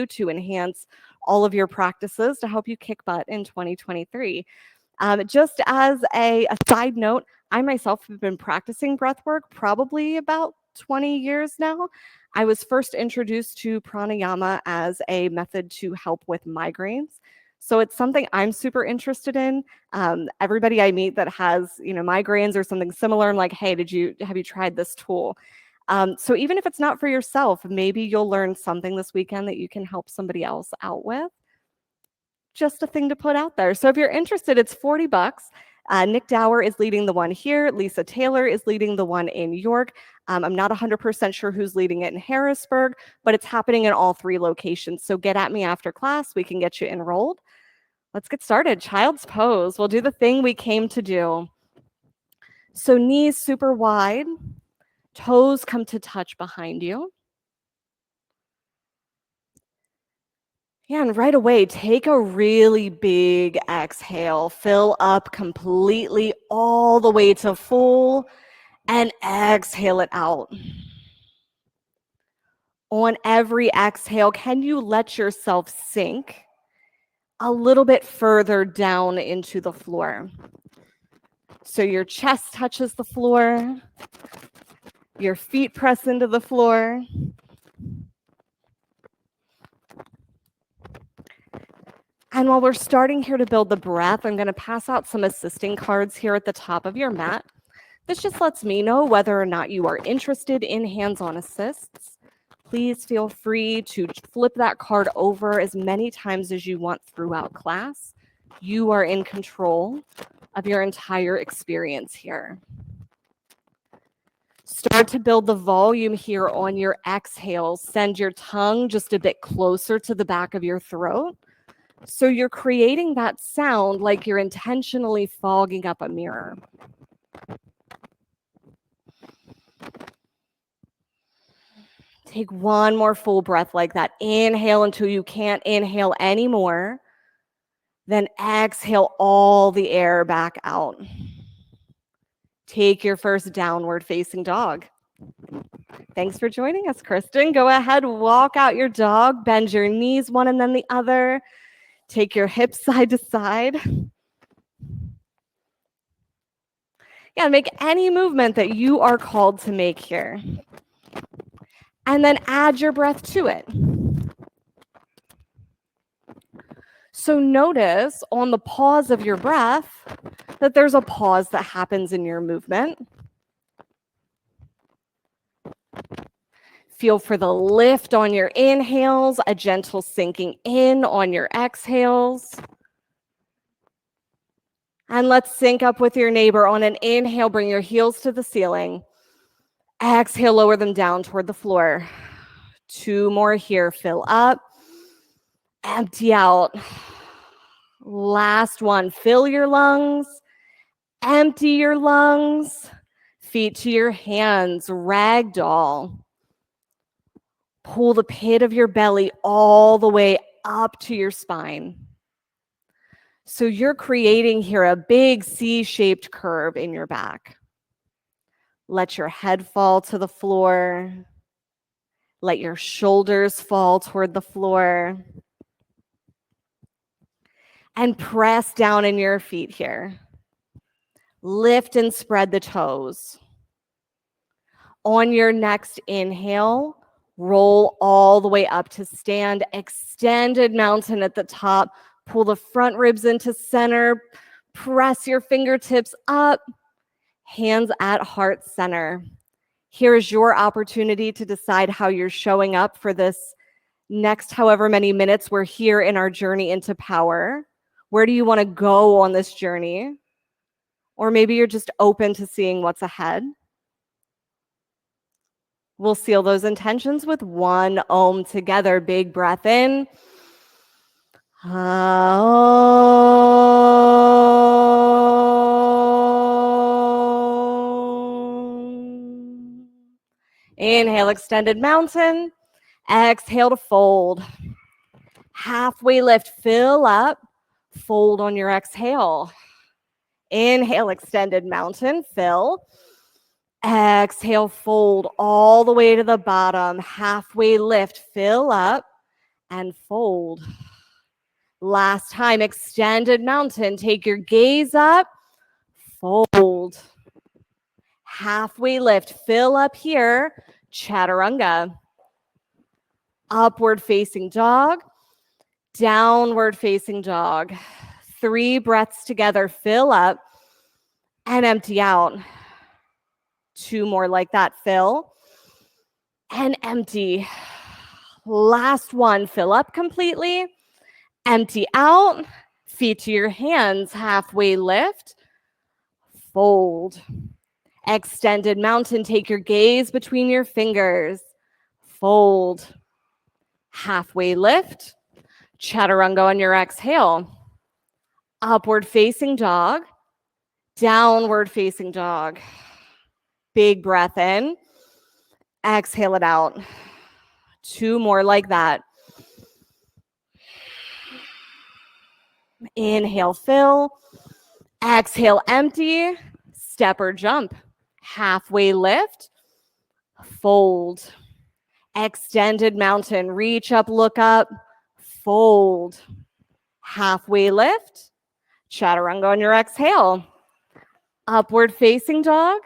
to enhance all of your practices to help you kick butt in 2023. Just as a side note, I myself have been practicing breath work probably about 20 years now. I was first introduced to pranayama as a method to help with migraines. So it's something I'm super interested in. Everybody I meet that has, migraines or something similar, I'm like, hey, have you tried this tool? So even if it's not for yourself, maybe you'll learn something this weekend that you can help somebody else out with. Just a thing to put out there. So if you're interested, it's $40. Nick Dower is leading the one here. Lisa Taylor is leading the one in York. I'm not 100% sure who's leading it in Harrisburg, but it's happening in all 3 locations. So get at me after class. We can get you enrolled. Let's get started. Child's pose. We'll do the thing we came to do. So knees super wide. Toes come to touch behind you. Yeah, and right away, take a really big exhale. Fill up completely all the way to full and exhale it out. On every exhale, can you let yourself sink a little bit further down into the floor? So your chest touches the floor, your feet press into the floor. And while we're starting here to build the breath, I'm going to pass out some assisting cards here at the top of your mat. This just lets me know whether or not you are interested in hands-on assists. Please feel free to flip that card over as many times as you want throughout class. You are in control of your entire experience here. Start to build the volume here on your exhales. Send your tongue just a bit closer to the back of your throat. So you're creating that sound like you're intentionally fogging up a mirror. Take one more full breath like that. Inhale until you can't inhale anymore. Then exhale all the air back out. Take your first downward facing dog. Thanks for joining us, Kristen. Go ahead, walk out your dog, bend your knees one and then the other. Take your hips side to side. Yeah, make any movement that you are called to make here. And then add your breath to it. So notice on the pause of your breath that there's a pause that happens in your movement. Feel for the lift on your inhales, a gentle sinking in on your exhales. And let's sync up with your neighbor. On an inhale, bring your heels to the ceiling. Exhale, lower them down toward the floor. 2 more here. Fill up. Empty out. Last one. Fill your lungs. Empty your lungs. Feet to your hands. Ragdoll. Pull the pit of your belly all the way up to your spine. So you're creating here a big C-shaped curve in your back. Let your head fall to the floor. Let your shoulders fall toward the floor. And press down in your feet here. Lift and spread the toes. On your next inhale, roll all the way up to stand. Extended mountain at the top. Pull the front ribs into center. Press your fingertips up. Hands at heart center. Here is your opportunity to decide how you're showing up for this next however many minutes we're here in our journey into power. Where do you want to go on this journey? Or maybe you're just open to seeing what's ahead. We'll seal those intentions with 1 Om together. Big breath in. Inhale, extended mountain. Exhale to fold. Halfway lift, fill up. Fold on your exhale. Inhale, extended mountain, fill. Exhale, fold all the way to the bottom. Halfway lift, fill up. and fold. Last time, extended mountain. Take your gaze up, fold. Halfway lift, fill up here, chaturanga. Upward facing dog, downward facing dog. 3 breaths together, fill up and empty out. 2 more like that, fill and empty. Last one, fill up completely, empty out, feet to your hands, halfway lift, fold. Extended mountain, take your gaze between your fingers, fold. Halfway lift, chaturanga on your exhale. Upward facing dog, downward facing dog. Big breath in, exhale it out. 2 more like that. Inhale, fill. Exhale, empty. Step or jump. Halfway lift. Fold. Extended mountain. Reach up, look up. Fold. Halfway lift. Chaturanga on your exhale. Upward facing dog.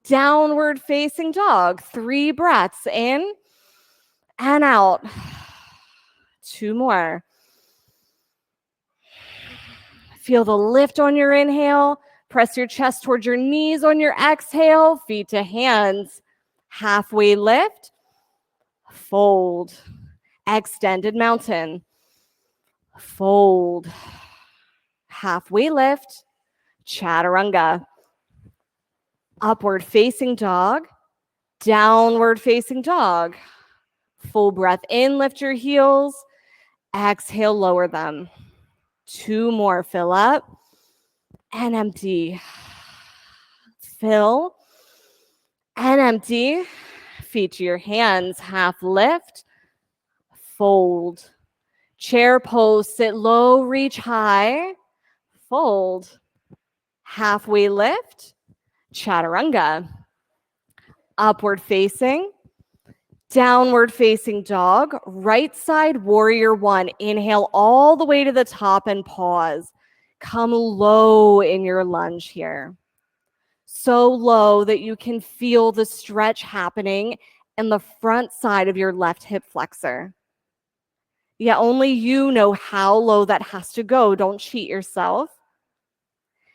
Downward facing dog. 3 breaths in and out. 2 more. Feel the lift on your inhale. Press your chest towards your knees on your exhale. Feet to hands. Halfway lift. Fold. Extended mountain. Fold. Halfway lift. Chaturanga. Upward facing dog. Downward facing dog. Full breath in, lift your heels. Exhale, lower them. 2 more, fill up and empty. Fill and empty. Feet to your hands, half lift, fold. Chair pose, sit low, reach high, fold. Halfway lift, chaturanga. Upward facing, downward facing dog, right side warrior 1. Inhale all the way to the top and pause. Come low in your lunge here. So low that you can feel the stretch happening in the front side of your left hip flexor. Yeah, only you know how low that has to go. Don't cheat yourself.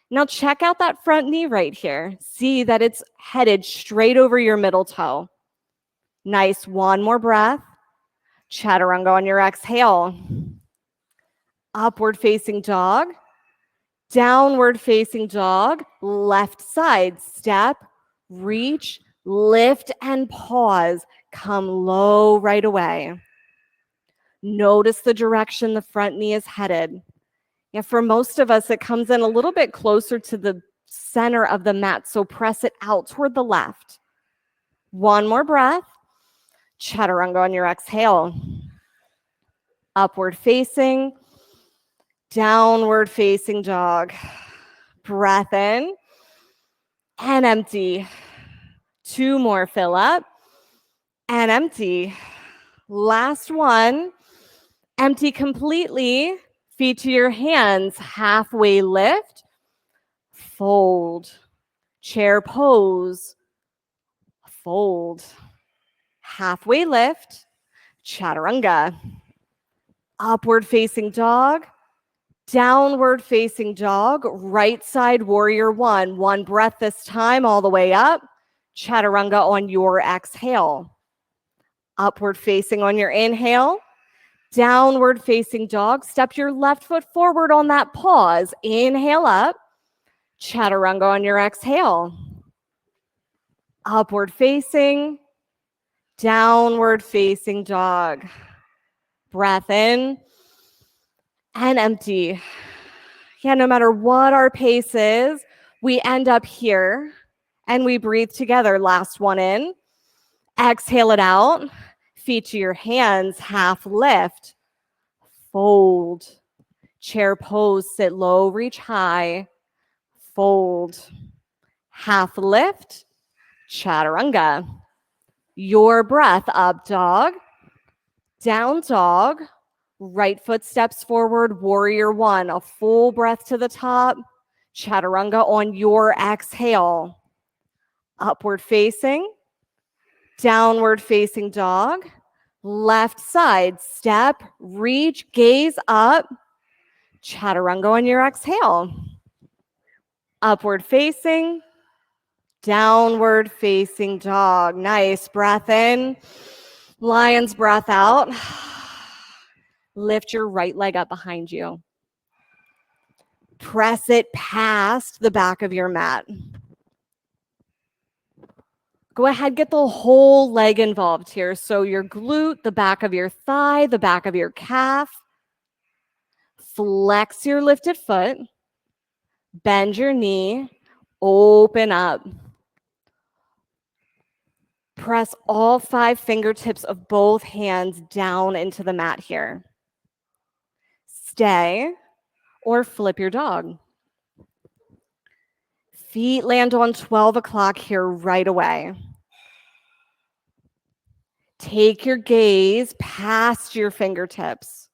Now check out that front knee right here. See that it's headed straight over your middle toe. Nice. 1 more breath. Chaturanga on your exhale. Upward facing dog. Downward facing dog. Left side. Step, reach, lift, and pause. Come low right away. Notice the direction the front knee is headed. Yeah, for most of us, it comes in a little bit closer to the center of the mat, so press it out toward the left. 1 more breath. Chaturanga on your exhale. Upward facing, downward facing dog. Breath in and empty. 2 more, fill up and empty. Last one, empty completely. Feet to your hands, halfway lift, fold. Chair pose, fold. Halfway lift, chaturanga. Upward facing dog, downward facing dog, right side warrior 1. 1 breath this time, all the way up. Chaturanga on your exhale. Upward facing on your inhale. Downward facing dog. Step your left foot forward on that pause. Inhale up. Chaturanga on your exhale. Upward facing. Downward facing dog. Breath in and empty. Yeah, no matter what our pace is, we end up here and we breathe together. Last one in. Exhale it out. Feet to your hands, half lift. Fold. Chair pose, sit low, reach high. Fold. Half lift. Chaturanga. Your breath, up dog. Down dog, right foot steps forward, warrior one, a full breath to the top, chaturanga on your exhale. Upward facing, downward facing dog, left side, step, reach, gaze up, chaturanga on your exhale. Upward facing, downward facing dog. Nice, breath in, lion's breath out. Lift your right leg up behind you. Press it past the back of your mat. Go ahead, get the whole leg involved here. So your glute, the back of your thigh, the back of your calf. Flex your lifted foot. Bend your knee. Open up. Press all 5 fingertips of both hands down into the mat here. Stay or flip your dog. Feet land on 12 o'clock here right away. Take your gaze past your fingertips.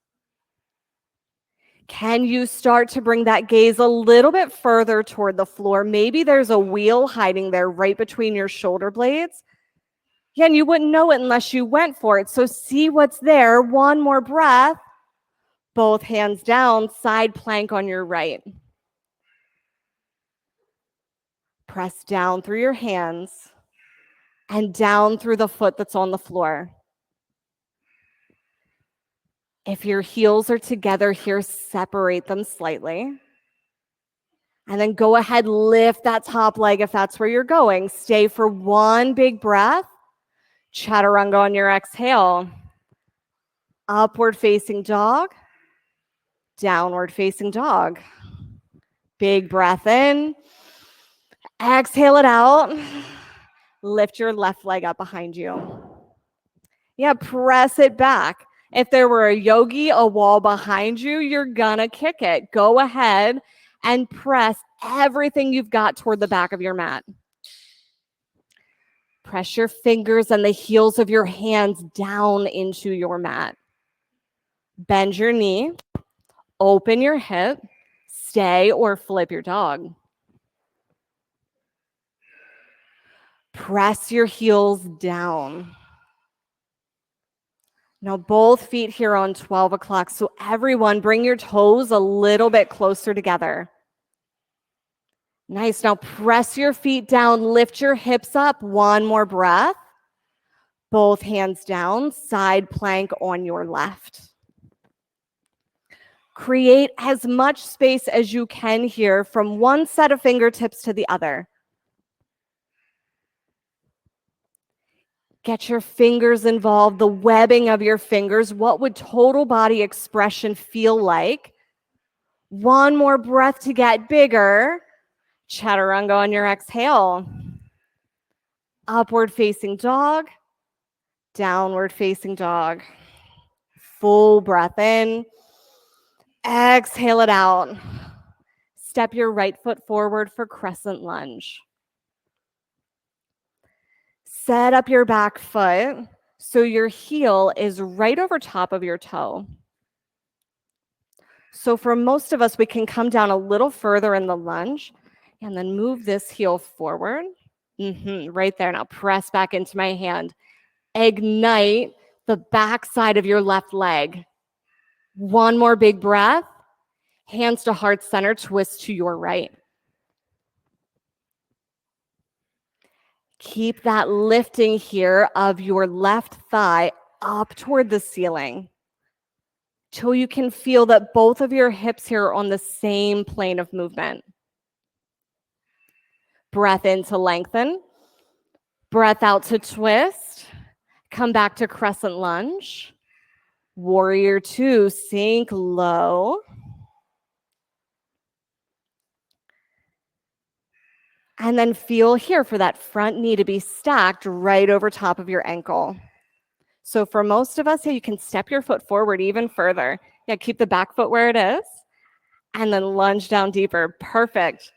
Can you start to bring that gaze a little bit further toward the floor? Maybe there's a wheel hiding there right between your shoulder blades. Yeah, and you wouldn't know it unless you went for it. So see what's there. One more breath. Both hands down, side plank on your right. Press down through your hands and down through the foot that's on the floor. If your heels are together here, separate them slightly. And then go ahead, lift that top leg if that's where you're going. Stay for one big breath. Chaturanga on your exhale. Upward facing dog. Downward facing dog. Big breath in. Exhale it out. Lift your left leg up behind you. Yeah, press it back. If there were a yogi, a wall behind you, you're gonna kick it. Go ahead and press everything you've got toward the back of your mat. Press your fingers and the heels of your hands down into your mat. Bend your knee, open your hip, stay or flip your dog. Press your heels down. Now both feet here on 12 o'clock. So everyone bring your toes a little bit closer together. Nice. Now press your feet down, lift your hips up. One more breath. Both hands down, side plank on your left. Create as much space as you can here from one set of fingertips to the other. Get your fingers involved, the webbing of your fingers. What would total body expression feel like? One more breath to get bigger. Chaturanga on your exhale. Upward facing dog. Downward facing dog. Full breath in. Exhale it out. Step your right foot forward for crescent lunge. Set up your back foot so your heel is right over top of your toe. So for most of us, we can come down a little further in the lunge and then move this heel forward. Right there. Now press back into my hand. Ignite the back side of your left leg. One more big breath. Hands to heart center, twist to your right. Keep that lifting here of your left thigh up toward the ceiling till you can feel that both of your hips here are on the same plane of movement. Breath in to lengthen. Breath out to twist. Come back to crescent lunge. Warrior two, sink low. And then feel here for that front knee to be stacked right over top of your ankle. So for most of us, you can step your foot forward even further. Yeah, keep the back foot where it is. And then lunge down deeper. Perfect.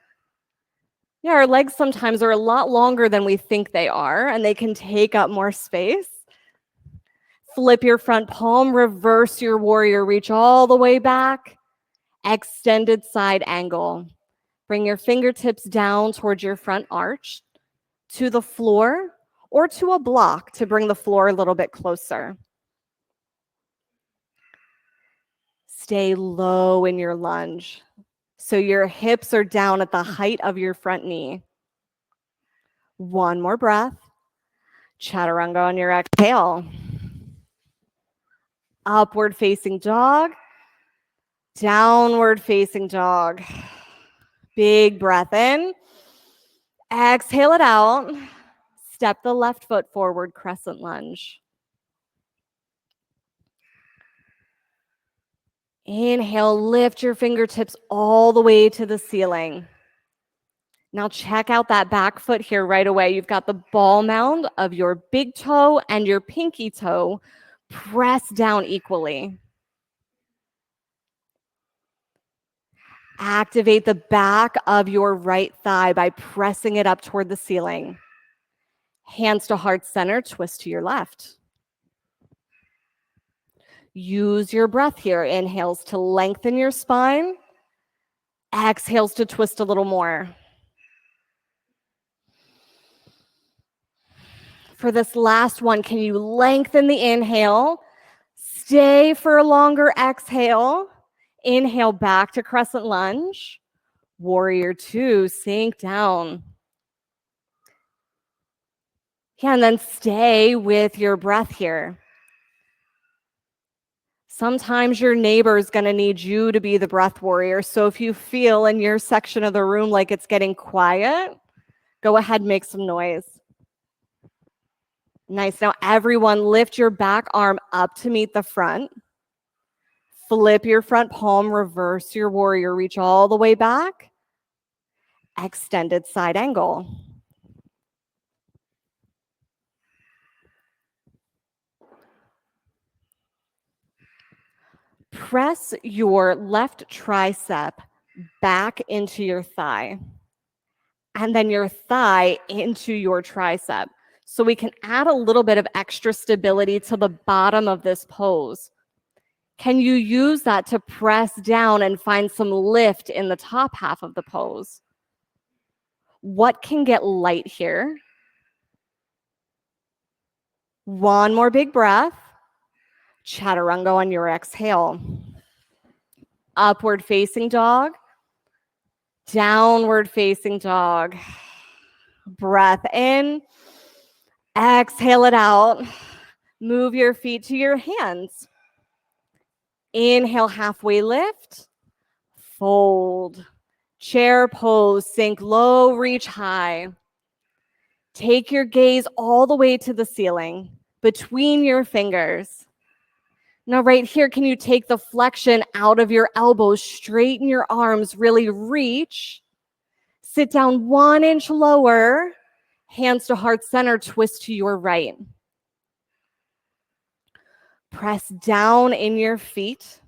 Yeah, our legs sometimes are a lot longer than we think they are, and they can take up more space. Flip your front palm, reverse your warrior, reach all the way back, extended side angle. Bring your fingertips down towards your front arch, to the floor, or to a block to bring the floor a little bit closer. Stay low in your lunge, so your hips are down at the height of your front knee. One more breath. Chaturanga on your exhale. Upward facing dog, downward facing dog. Big breath in. Exhale it out. Step the left foot forward, crescent lunge. Inhale, lift your fingertips all the way to the ceiling. Now check out that back foot here right away. You've got the ball mound of your big toe and your pinky toe pressed down equally. Activate the back of your right thigh by pressing it up toward the ceiling. Hands to heart center, twist to your left. Use your breath here. Inhales to lengthen your spine. Exhales to twist a little more. For this last one, can you lengthen the inhale? Stay for a longer exhale. Inhale back to crescent lunge. Warrior two, sink down. Yeah, and then stay with your breath here. Sometimes your neighbor is going to need you to be the breath warrior. So if you feel in your section of the room like it's getting quiet, go ahead and make some noise. Nice. Now everyone lift your back arm up to meet the front. Flip your front palm, reverse your warrior, reach all the way back. Extended side angle. Press your left tricep back into your thigh, and then your thigh into your tricep. So we can add a little bit of extra stability to the bottom of this pose. Can you use that to press down and find some lift in the top half of the pose? What can get light here? One more big breath. Chaturanga on your exhale. Upward facing dog. Downward facing dog. Breath in. Exhale it out. Move your feet to your hands. Inhale, halfway lift. Fold. Chair pose, sink low, reach high. Take your gaze all the way to the ceiling, between your fingers. Now right here, can you take the flexion out of your elbows, straighten your arms, really reach. Sit down 1 inch lower, hands to heart center, twist to your right. Press down in your feet,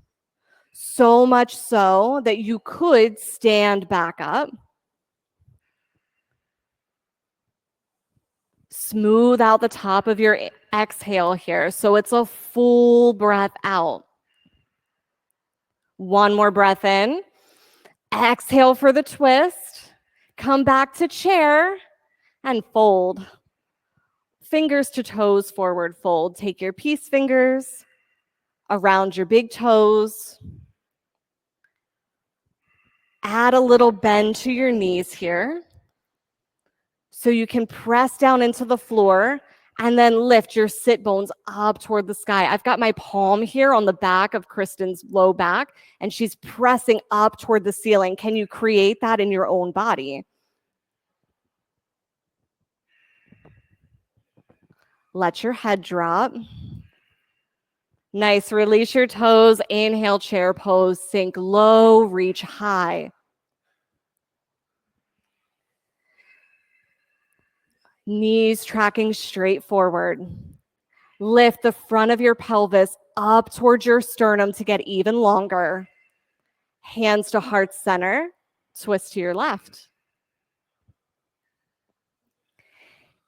so much so that you could stand back up. Smooth out the top of your exhale here, so it's a full breath out. One more breath in. Exhale for the twist. Come back to chair and fold. Fingers to toes, forward fold. Take your peace fingers around your big toes. Add a little bend to your knees here, so you can press down into the floor and then lift your sit bones up toward the sky. I've got my palm here on the back of Kristen's low back, and she's pressing up toward the ceiling. Can you create that in your own body? Let your head drop. Nice. Release your toes. Inhale, chair pose. Sink low, reach high. Knees tracking straight forward. Lift the front of your pelvis up towards your sternum to get even longer. Hands to heart center. Twist to your left.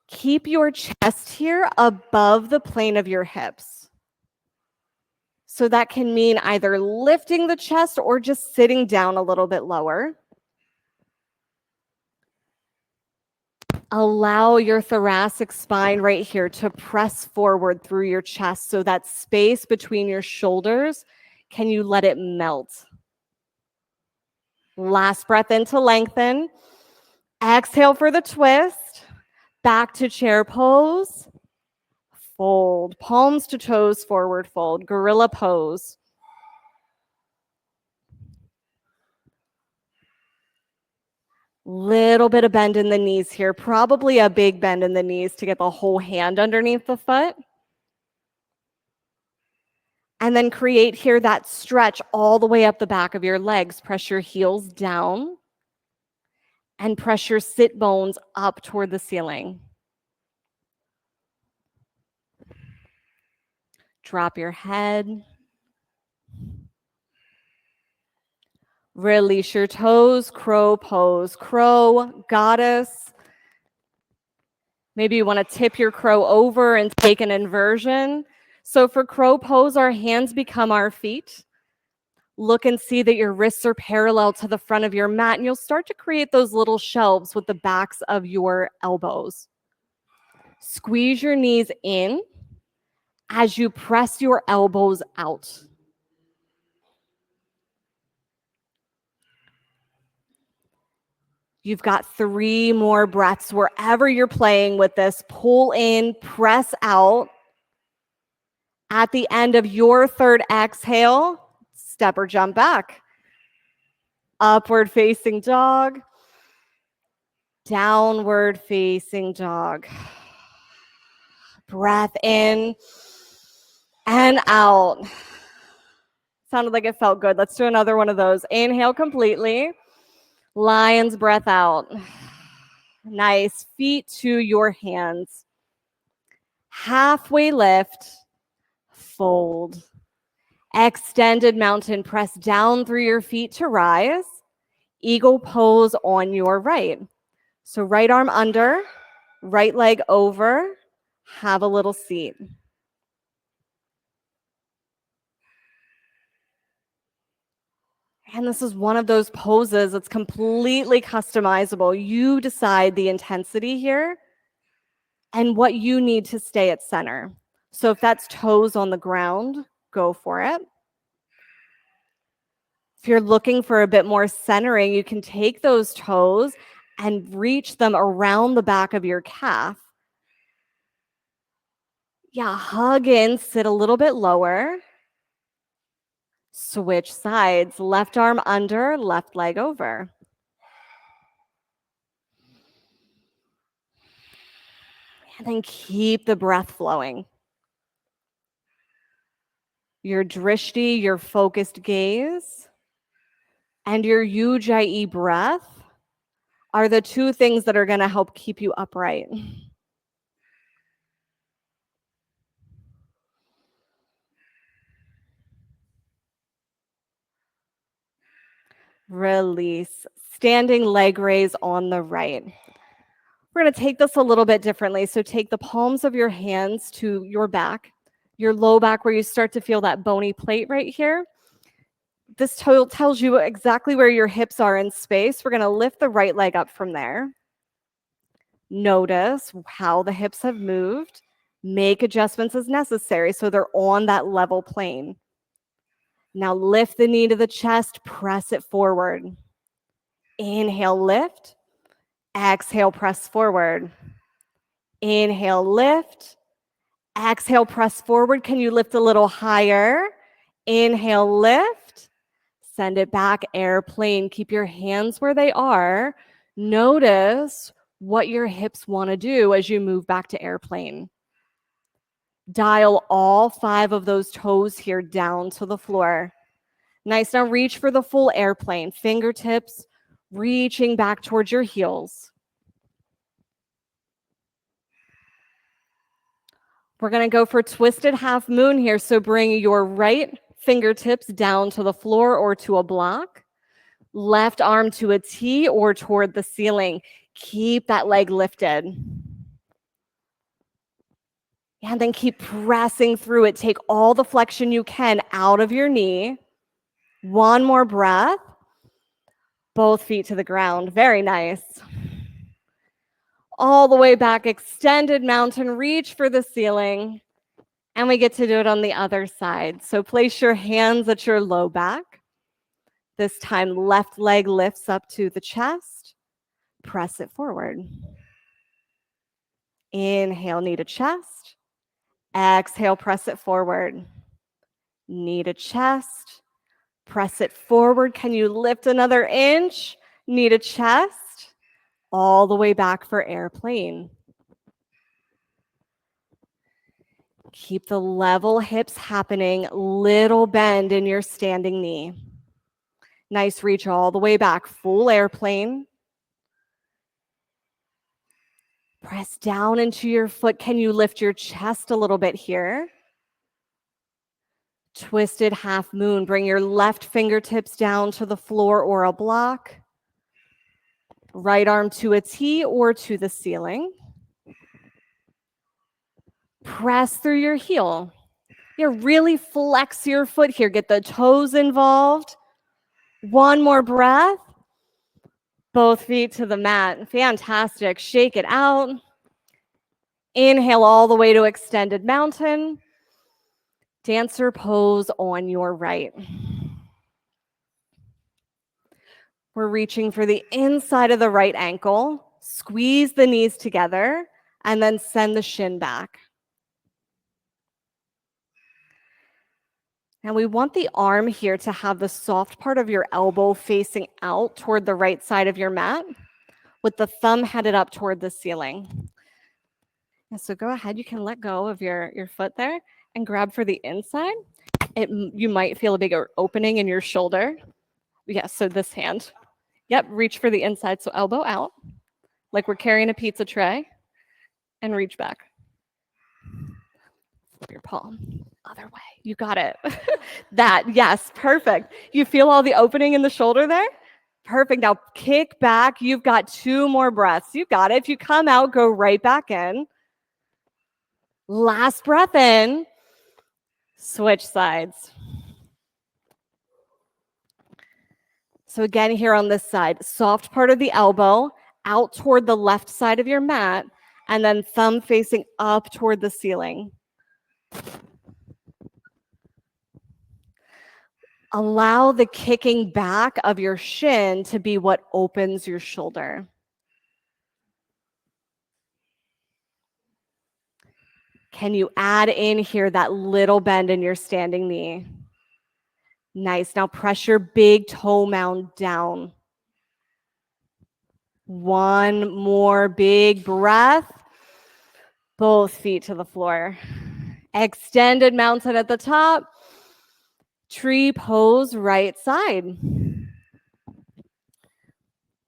Keep your chest here above the plane of your hips. So that can mean either lifting the chest or just sitting down a little bit lower. Allow your thoracic spine right here to press forward through your chest, so that space between your shoulders, can you let it melt? Last breath in to lengthen. Exhale for the twist. Back to chair pose. Fold. Palms to toes, forward fold. Gorilla pose. Little bit of bend in the knees here. Probably a big bend in the knees to get the whole hand underneath the foot. And then create here that stretch all the way up the back of your legs. Press your heels down and press your sit bones up toward the ceiling. Drop your head. Release your toes, crow pose. Crow, goddess. Maybe you want to tip your crow over and take an inversion. So for crow pose, our hands become our feet. Look and see that your wrists are parallel to the front of your mat, and you'll start to create those little shelves with the backs of your elbows. Squeeze your knees in as you press your elbows out. You've got 3 more breaths. Wherever you're playing with this, pull in, press out. At the end of your third exhale, step or jump back. Upward facing dog. Downward facing dog. Breath in and out. Sounded like it felt good. Let's do another one of those. Inhale completely. Lion's breath out. Nice. Feet to your hands. Halfway lift. Fold. Extended mountain. Press down through your feet to rise. Eagle pose on your right. So right arm under, right leg over. Have a little seat. And this is one of those poses that's completely customizable. You decide the intensity here and what you need to stay at center. So if that's toes on the ground, go for it. If you're looking for a bit more centering, you can take those toes and reach them around the back of your calf. Yeah, hug in, sit a little bit lower. Switch sides, left arm under, left leg over. And then keep the breath flowing. Your drishti, your focused gaze, and your ujjayi breath are the 2 things that are going to help keep you upright. Release. Standing leg raise on the right. We're going to take this a little bit differently. So take the palms of your hands to your back, your low back where you start to feel that bony plate right here. This tells you exactly where your hips are in space. We're going to lift the right leg up from there. Notice how the hips have moved. Make adjustments as necessary so they're on that level plane. Now lift the knee to the chest, press it forward. Inhale, lift. Exhale, press forward. Inhale, lift. Exhale, press forward. Can you lift a little higher? Inhale, lift. Send it back, airplane. Keep your hands where they are. Notice what your hips want to do as you move back to airplane. Dial all 5 of those toes here down to the floor. Nice. Now reach for the full airplane. Fingertips reaching back towards your heels. We're going to go for twisted half moon here. So bring your right fingertips down to the floor or to a block. Left arm to a T or toward the ceiling. Keep that leg lifted. And then keep pressing through it. Take all the flexion you can out of your knee. One more breath. Both feet to the ground. Very nice. All the way back, extended mountain, reach for the ceiling. And we get to do it on the other side. So place your hands at your low back. This time, left leg lifts up to the chest. Press it forward. Inhale, knee to chest. Exhale, press it forward. Knee to chest. Press it forward. Can you lift another inch? Knee to chest. All the way back for airplane. Keep the level hips happening. Little bend in your standing knee. Nice reach all the way back. Full airplane. Press down into your foot. Can you lift your chest a little bit here? Twisted half moon. Bring your left fingertips down to the floor or a block. Right arm to a T or to the ceiling. Press through your heel. Really flex your foot here. Get the toes involved. One more breath. Both feet to the mat. Fantastic. Shake it out. Inhale all the way to extended mountain. Dancer pose on your right. We're reaching for the inside of the right ankle. Squeeze the knees together and then send the shin back. And we want the arm here to have the soft part of your elbow facing out toward the right side of your mat with the thumb headed up toward the ceiling. And so go ahead, you can let go of your foot there and grab for the inside. You might feel a bigger opening in your shoulder. Yes, so this hand. Yep, reach for the inside, so elbow out, like we're carrying a pizza tray, and reach back. Flip your palm, other way. You got it. That, yes, perfect. You feel all the opening in the shoulder there? Perfect. Now kick back. You've got 2 more breaths. You got it. If you come out, go right back in. Last breath in. Switch sides. So again, here on this side, soft part of the elbow out toward the left side of your mat, and then thumb facing up toward the ceiling. Allow the kicking back of your shin to be what opens your shoulder. Can you add in here that little bend in your standing knee? Nice. Now press your big toe mound down. One more big breath. Both feet to the floor. Extended mountain at the top. Tree pose, right side.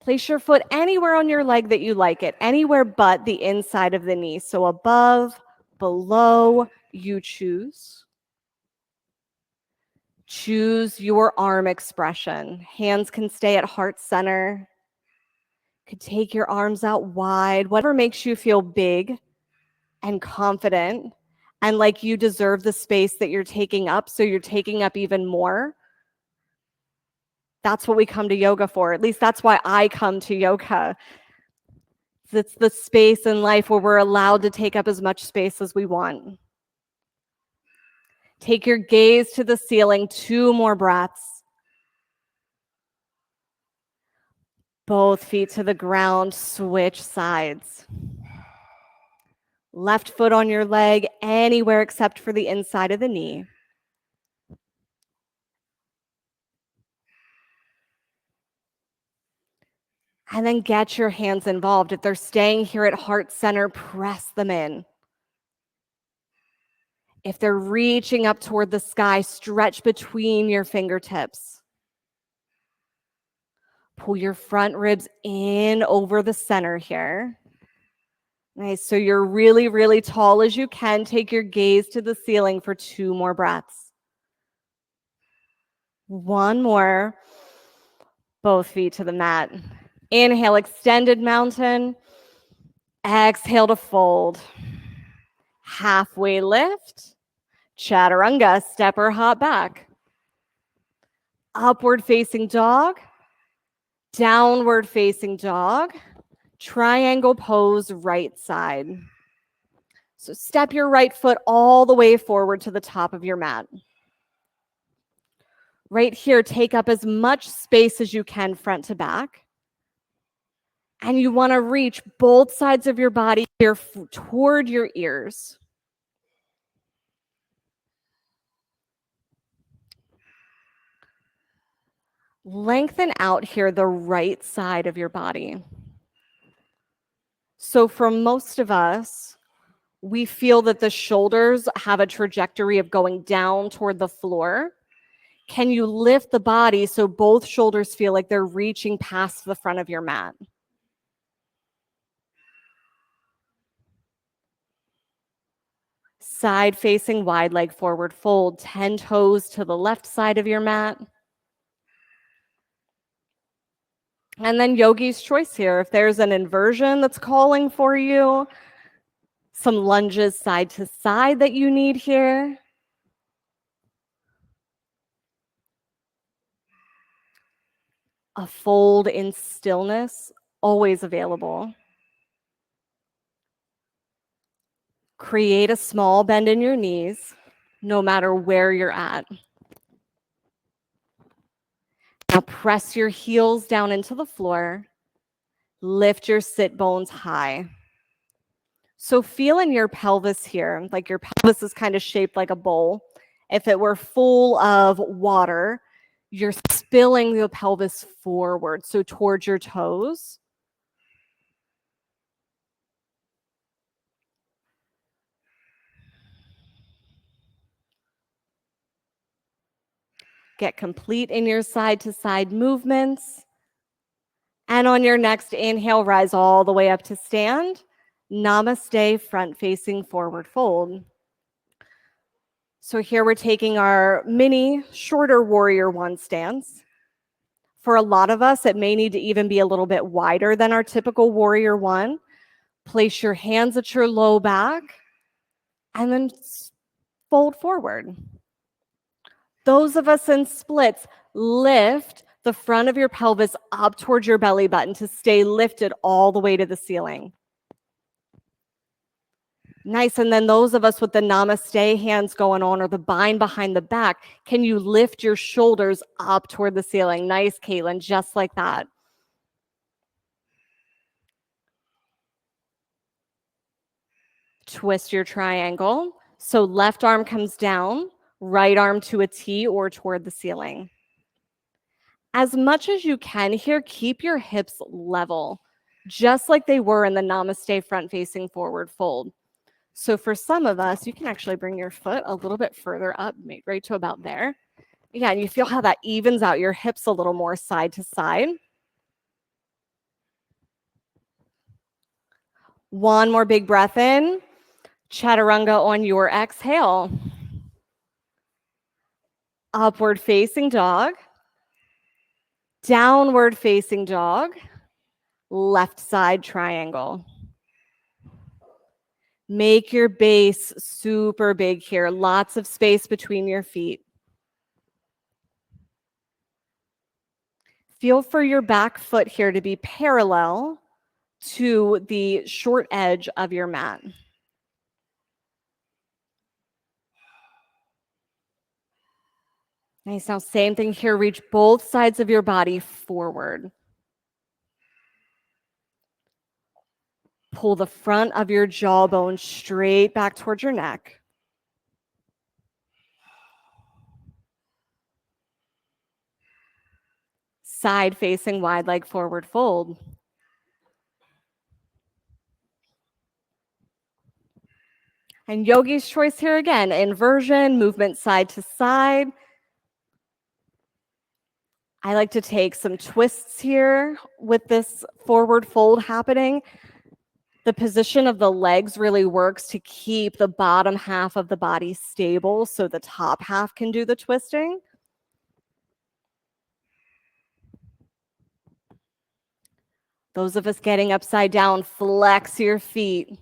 Place your foot anywhere on your leg that you like it, anywhere but the inside of the knee. So above, below, you choose. Choose your arm expression. Hands can stay at heart center. Could take your arms out wide, whatever makes you feel big and confident and like you deserve the space that you're taking up, so you're taking up even more. That's what we come to yoga for. At least that's why I come to yoga. It's the space in life where we're allowed to take up as much space as we want. Take your gaze to the ceiling. 2 more breaths. Both feet to the ground. Switch sides. Left foot on your leg, anywhere except for the inside of the knee. And then get your hands involved. If they're staying here at heart center, press them in. If they're reaching up toward the sky, stretch between your fingertips. Pull your front ribs in over the center here. Nice. So you're really, really tall as you can. Take your gaze to the ceiling for 2 more breaths. 1 more. Both feet to the mat. Inhale, extended mountain. Exhale to fold. halfway lift, chaturanga, step or hop back, upward facing dog, downward facing dog, triangle pose, right side. So step your right foot all the way forward to the top of your mat. Right here, take up as much space as you can front to back. And you want to reach both sides of your body here toward your ears. Lengthen out here the right side of your body. So for most of us, we feel that the shoulders have a trajectory of going down toward the floor. Can you lift the body so both shoulders feel like they're reaching past the front of your mat? Side facing wide leg forward fold, 10 toes to the left side of your mat. And then yogi's choice here. If there's an inversion that's calling for you, some lunges side to side that you need here. A fold in stillness, always available. Create a small bend in your knees, no matter where you're at. Now press your heels down into the floor. Lift your sit bones high. So feel in your pelvis here, like your pelvis is kind of shaped like a bowl. If it were full of water, you're spilling the pelvis forward, so towards your toes. Get complete in your side to side movements. And on your next inhale, rise all the way up to stand. Namaste, front facing forward fold. So here we're taking our mini, shorter warrior one stance. For a lot of us, it may need to even be a little bit wider than our typical warrior one. Place your hands at your low back and then fold forward. Those of us in splits, lift the front of your pelvis up towards your belly button to stay lifted all the way to the ceiling. Nice. And then those of us with the namaste hands going on or the bind behind the back, can you lift your shoulders up toward the ceiling? Nice, Caitlin, just like that. Twist your triangle. So left arm comes down, right arm to a T or toward the ceiling. As much as you can here, keep your hips level, just like they were in the namaste front facing forward fold. So for some of us, you can actually bring your foot a little bit further up, right to about there. Yeah, and you feel how that evens out your hips a little more side to side. One more big breath in. Chaturanga on your exhale. Upward facing dog. Downward facing dog. Left side triangle. Make your base super big here. Lots of space between your feet. Feel for your back foot here to be parallel to the short edge of your mat. Nice. Now, same thing here. Reach both sides of your body forward. Pull the front of your jawbone straight back towards your neck. Side facing wide leg forward fold. And yogi's choice here again, inversion, movement side to side. I like to take some twists here with this forward fold happening. The position of the legs really works to keep the bottom half of the body stable so the top half can do the twisting. Those of us getting upside down, flex your feet.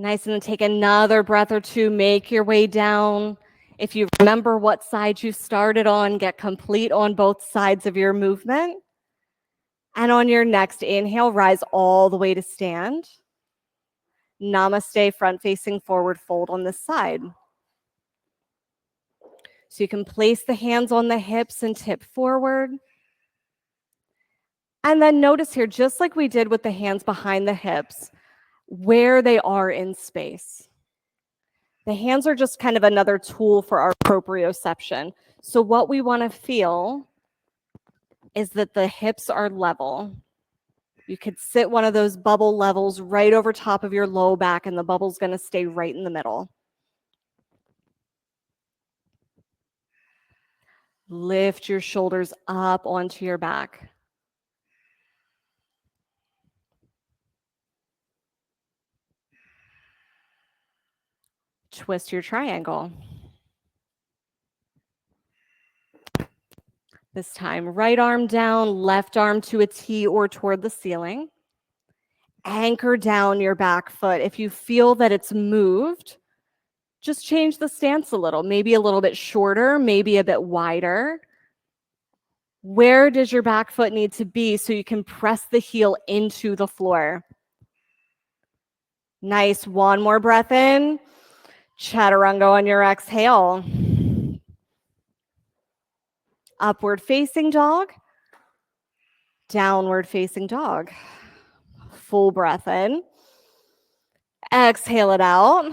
Nice, and then take another breath or two, make your way down. If you remember what side you started on, get complete on both sides of your movement. And on your next inhale, rise all the way to stand. Namaste, front facing forward fold on this side. So you can place the hands on the hips and tip forward. And then notice here, just like we did with the hands behind the hips, where they are in space. The hands are just kind of another tool for our proprioception. So what we want to feel is that the hips are level. You could sit one of those bubble levels right over top of your low back, and the bubble's going to stay right in the middle. Lift your shoulders up onto your back. Twist your triangle. This time, right arm down, left arm to a T or toward the ceiling. Anchor down your back foot. If you feel that it's moved, just change the stance a little, maybe a little bit shorter, maybe a bit wider. Where does your back foot need to be so you can press the heel into the floor? Nice. One more breath in. Chaturanga on your exhale. Upward facing dog. Downward facing dog. Full breath in. Exhale it out.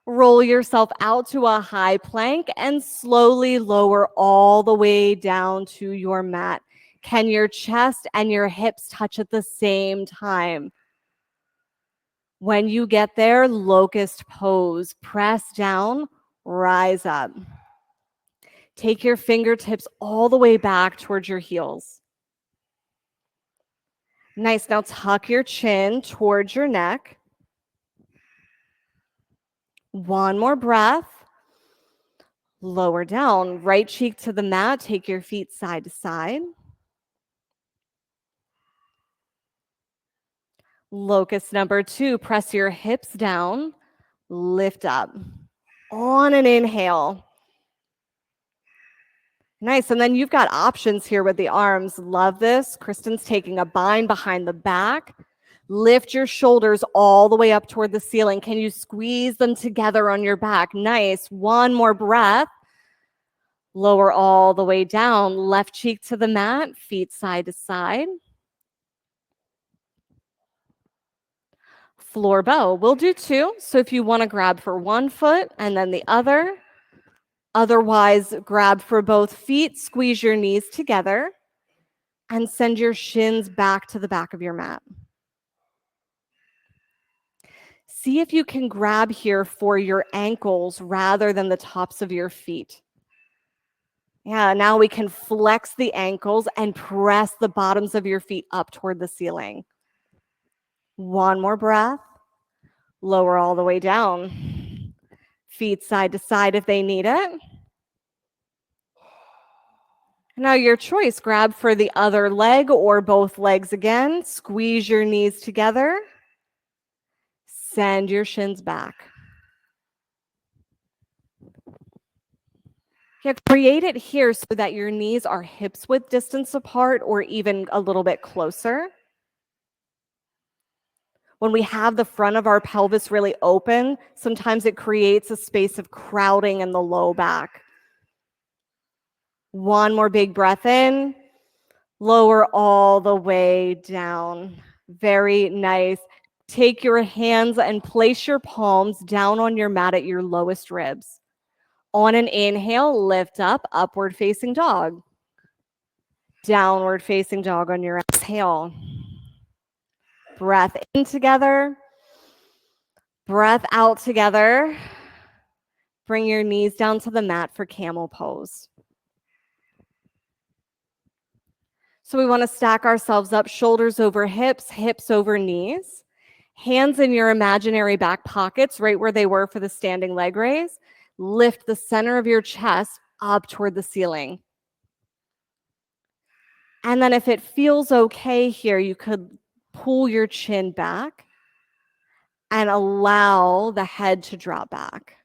Roll yourself out to a high plank and slowly lower all the way down to your mat. Can your chest and your hips touch at the same time? When you get there, locust pose. Press down, rise up. Take your fingertips all the way back towards your heels. Nice. Now tuck your chin towards your neck. One more breath. Lower down. Right cheek to the mat. Take your feet side to side. Locust number 2. Press your hips down. Lift up. On an inhale. Nice. And then you've got options here with the arms. Love this. Kristen's taking a bind behind the back. Lift your shoulders all the way up toward the ceiling. Can you squeeze them together on your back? Nice. One more breath. Lower all the way down. Left cheek to the mat, feet side to side. Floor bow. We'll do 2. So if you want to grab for one foot and then the other, otherwise grab for both feet, squeeze your knees together, and send your shins back to the back of your mat. See if you can grab here for your ankles rather than the tops of your feet. Yeah, now we can flex the ankles and press the bottoms of your feet up toward the ceiling. One more breath. Lower all the way down. Feet side to side if they need it. Now your choice, grab for the other leg or both legs again. Squeeze your knees together. Send your shins back. Yeah, create it here so that your knees are hips width distance apart or even a little bit closer. When we have the front of our pelvis really open, sometimes it creates a space of crowding in the low back. One more big breath in. Lower all the way down. Very nice. Take your hands and place your palms down on your mat at your lowest ribs. On an inhale, lift up, upward facing dog. Downward facing dog on your exhale. Breath in together. Breath out together. Bring your knees down to the mat for camel pose. So we want to stack ourselves up, shoulders over hips, hips over knees. Hands in your imaginary back pockets, right where they were for the standing leg raise. Lift the center of your chest up toward the ceiling. And then if it feels okay here, you could pull your chin back and allow the head to drop back.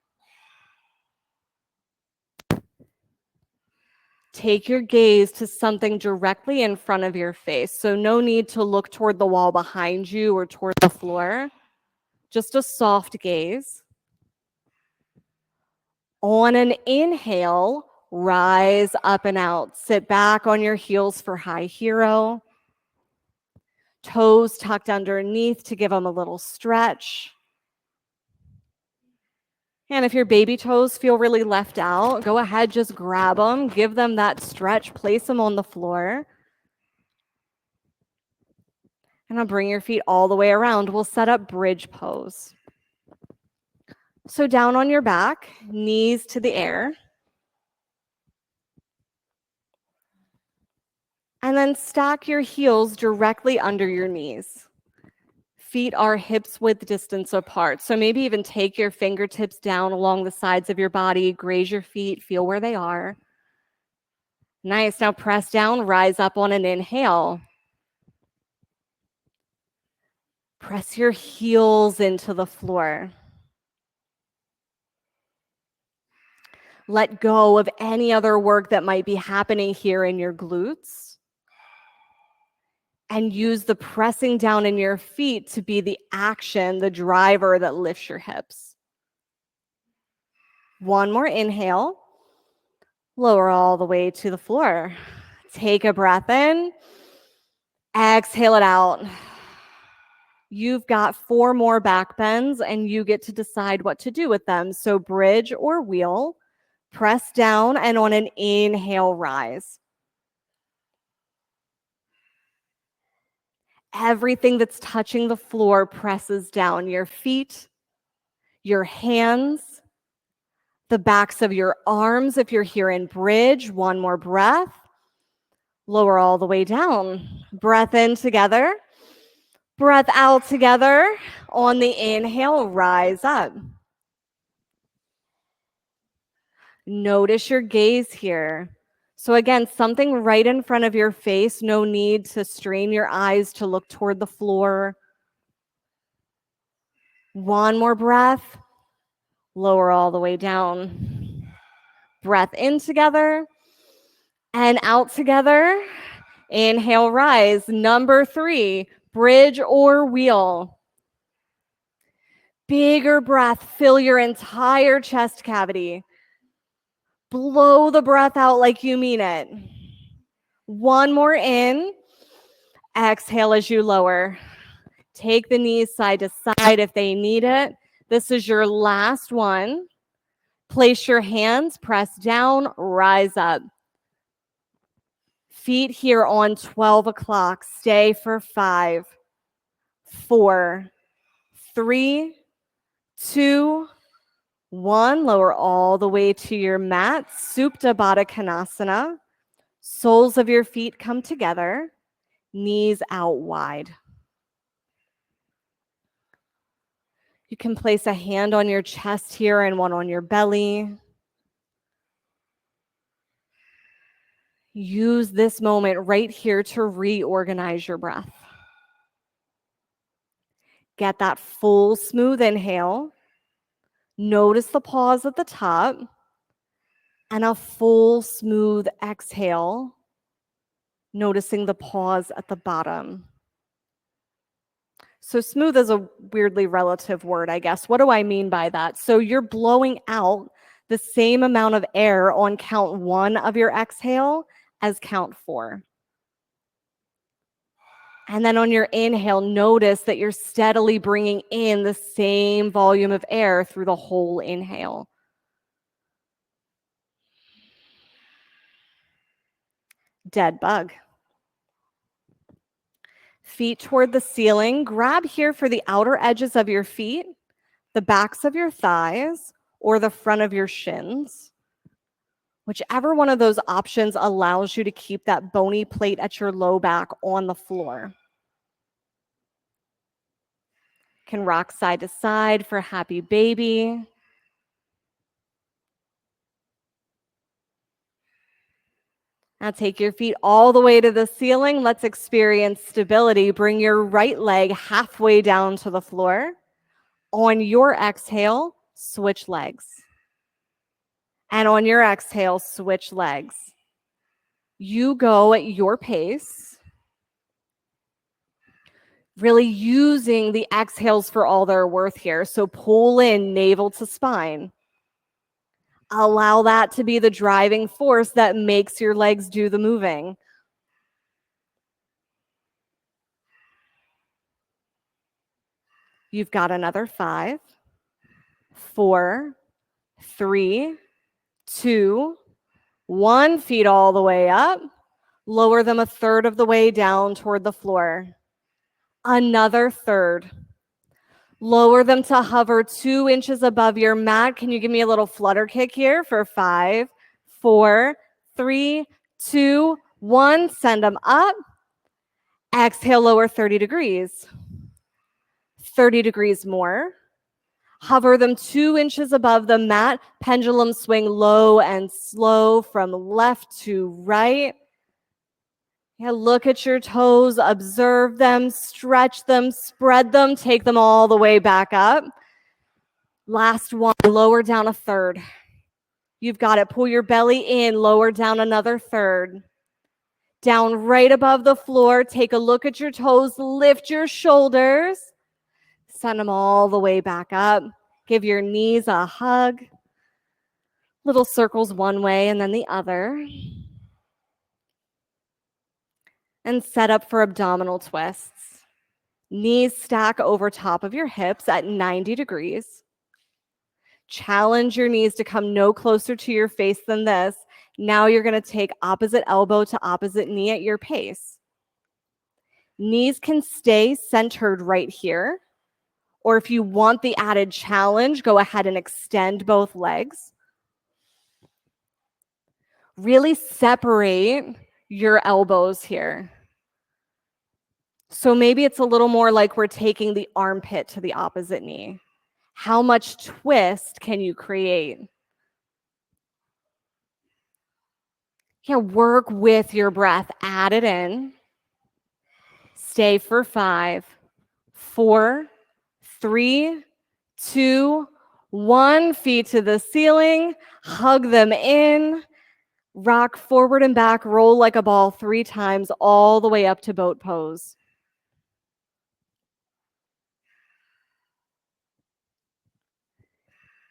Take your gaze to something directly in front of your face. So no need to look toward the wall behind you or toward the floor. Just a soft gaze. On an inhale, rise up and out. Sit back on your heels for high hero. Toes tucked underneath to give them a little stretch. And if your baby toes feel really left out, go ahead, just grab them, give them that stretch, place them on the floor. And I'll bring your feet all the way around. We'll set up bridge pose. So down on your back, knees to the air. And then stack your heels directly under your knees. Feet are hips width distance apart. So maybe even take your fingertips down along the sides of your body, graze your feet, feel where they are. Nice. Now press down, rise up on an inhale. Press your heels into the floor. Let go of any other work that might be happening here in your glutes. And use the pressing down in your feet to be the action, the driver that lifts your hips. One more inhale. Lower all the way to the floor. Take a breath in. Exhale it out. You've got 4 more back bends and you get to decide what to do with them. So bridge or wheel, press down, and on an inhale, rise. Everything that's touching the floor presses down. Your feet, your hands, the backs of your arms. If you're here in bridge, one more breath. Lower all the way down. Breath in together. Breath out together. On the inhale, rise up. Notice your gaze here. So again, something right in front of your face. No need to strain your eyes to look toward the floor. One more breath. Lower all the way down. Breath in together and out together. Inhale, rise. Number 3, bridge or wheel. Bigger breath, fill your entire chest cavity. Blow the breath out like you mean it. One more in. Exhale as you lower. Take the knees side to side if they need it. This is your last one. Place your hands, press down, rise up. Feet here on 12 o'clock. Stay for 5, 4, 3, 2, 1. Lower all the way to your mat. Supta Baddha Konasana. Soles of your feet come together. Knees out wide. You can place a hand on your chest here and one on your belly. Use this moment right here to reorganize your breath. Get that full smooth inhale. Notice the pause at the top. And a full smooth exhale. Noticing the pause at the bottom. So smooth is a weirdly relative word, I guess. What do I mean by that? So you're blowing out the same amount of air on count 1 of your exhale as count 4. And then on your inhale, notice that you're steadily bringing in the same volume of air through the whole inhale. Dead bug. Feet toward the ceiling. Grab here for the outer edges of your feet, the backs of your thighs, or the front of your shins. Whichever one of those options allows you to keep that bony plate at your low back on the floor. Can rock side to side for happy baby. Now take your feet all the way to the ceiling. Let's experience stability. Bring your right leg halfway down to the floor. On your exhale, switch legs. And on your exhale, switch legs. You go at your pace, really using the exhales for all they're worth here. So pull in navel to spine. Allow that to be the driving force that makes your legs do the moving. You've got another 5, 4, 3, 2, 1. Feet all the way up. Lower them a third of the way down toward the floor. Another third. Lower them to hover 2 inches above your mat. Can you give me a little flutter kick here for 5, 4, 3, 2, 1. Send them up. Exhale, lower 30 degrees. 30 degrees more. Hover them 2 inches above the mat. Pendulum swing low and slow from left to right. Yeah, look at your toes, observe them, stretch them, spread them, take them all the way back up. Last one, lower down a third. You've got it. Pull your belly in, lower down another third. Down right above the floor. Take a look at your toes, lift your shoulders. Send them all the way back up. Give your knees a hug. Little circles one way and then the other. And set up for abdominal twists. Knees stack over top of your hips at 90 degrees. Challenge your knees to come no closer to your face than this. Now you're going to take opposite elbow to opposite knee at your pace. Knees can stay centered right here. Or if you want the added challenge, go ahead and extend both legs. Really separate your elbows here. So maybe it's a little more like we're taking the armpit to the opposite knee. How much twist can you create? Yeah, work with your breath. Add it in. Stay for 5, 4, 3, 2, 1. Feet to the ceiling. Hug them in. Rock forward and back. Roll like a ball 3 times all the way up to boat pose.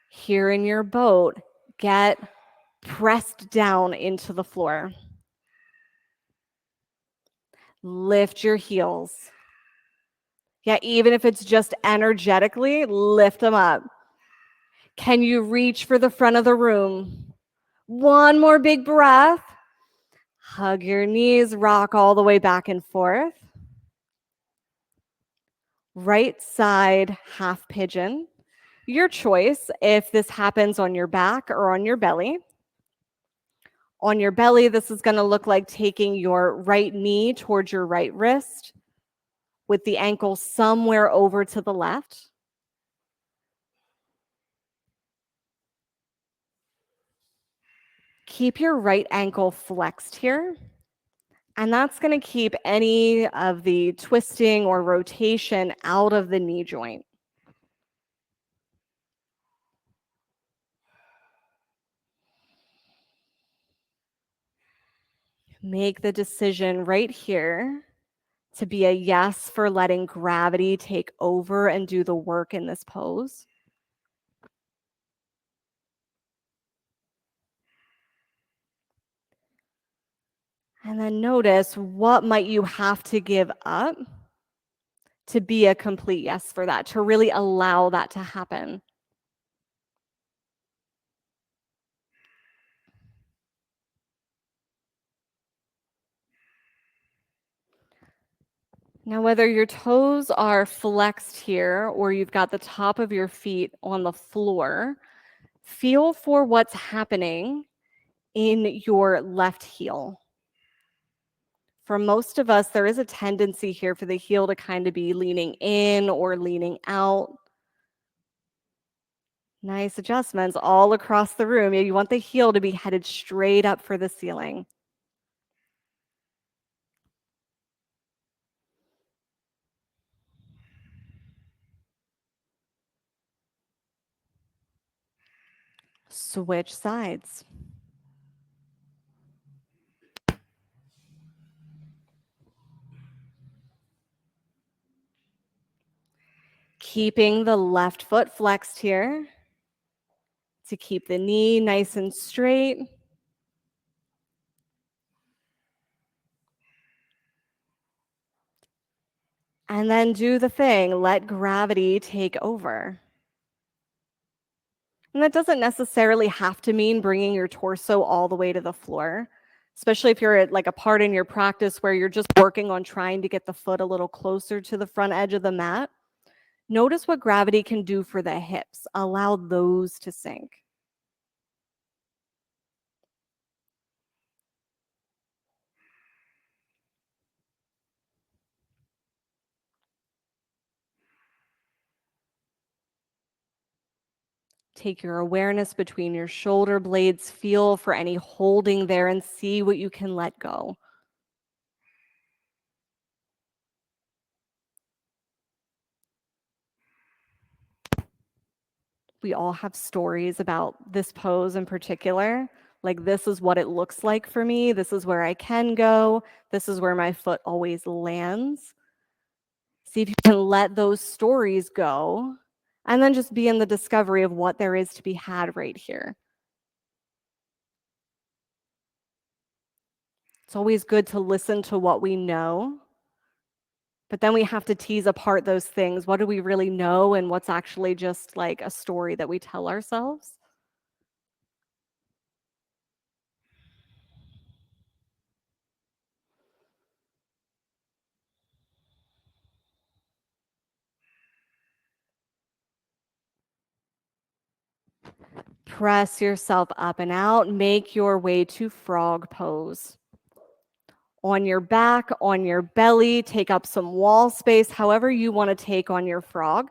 Here in your boat, get pressed down into the floor. Lift your heels. Yeah, even if it's just energetically, lift them up. Can you reach for the front of the room? One more big breath. Hug your knees, rock all the way back and forth. Right side half pigeon. Your choice if this happens on your back or on your belly. On your belly, this is going to look like taking your right knee towards your right wrist with the ankle somewhere over to the left. Keep your right ankle flexed here. And that's going to keep any of the twisting or rotation out of the knee joint. Make the decision right here to be a yes for letting gravity take over and do the work in this pose. And then notice, what might you have to give up to be a complete yes for that, to really allow that to happen. Now, whether your toes are flexed here or you've got the top of your feet on the floor, feel for what's happening in your left heel. For most of us, there is a tendency here for the heel to kind of be leaning in or leaning out. Nice adjustments all across the room. You want the heel to be headed straight up for the ceiling. Switch sides. Keeping the left foot flexed here to keep the knee nice and straight. And then do the thing, let gravity take over. And that doesn't necessarily have to mean bringing your torso all the way to the floor, especially if you're at like a part in your practice where you're just working on trying to get the foot a little closer to the front edge of the mat. Notice what gravity can do for the hips. Allow those to sink. Take your awareness between your shoulder blades, feel for any holding there, and see what you can let go. We all have stories about this pose in particular. Like, this is what it looks like for me. This is where I can go. This is where my foot always lands. See if you can let those stories go and then just be in the discovery of what there is to be had right here. It's always good to listen to what we know, but then we have to tease apart those things. What do we really know and what's actually just like a story that we tell ourselves? Press yourself up and out. Make your way to frog pose. On your back, on your belly, take up some wall space, however you want to take on your frog.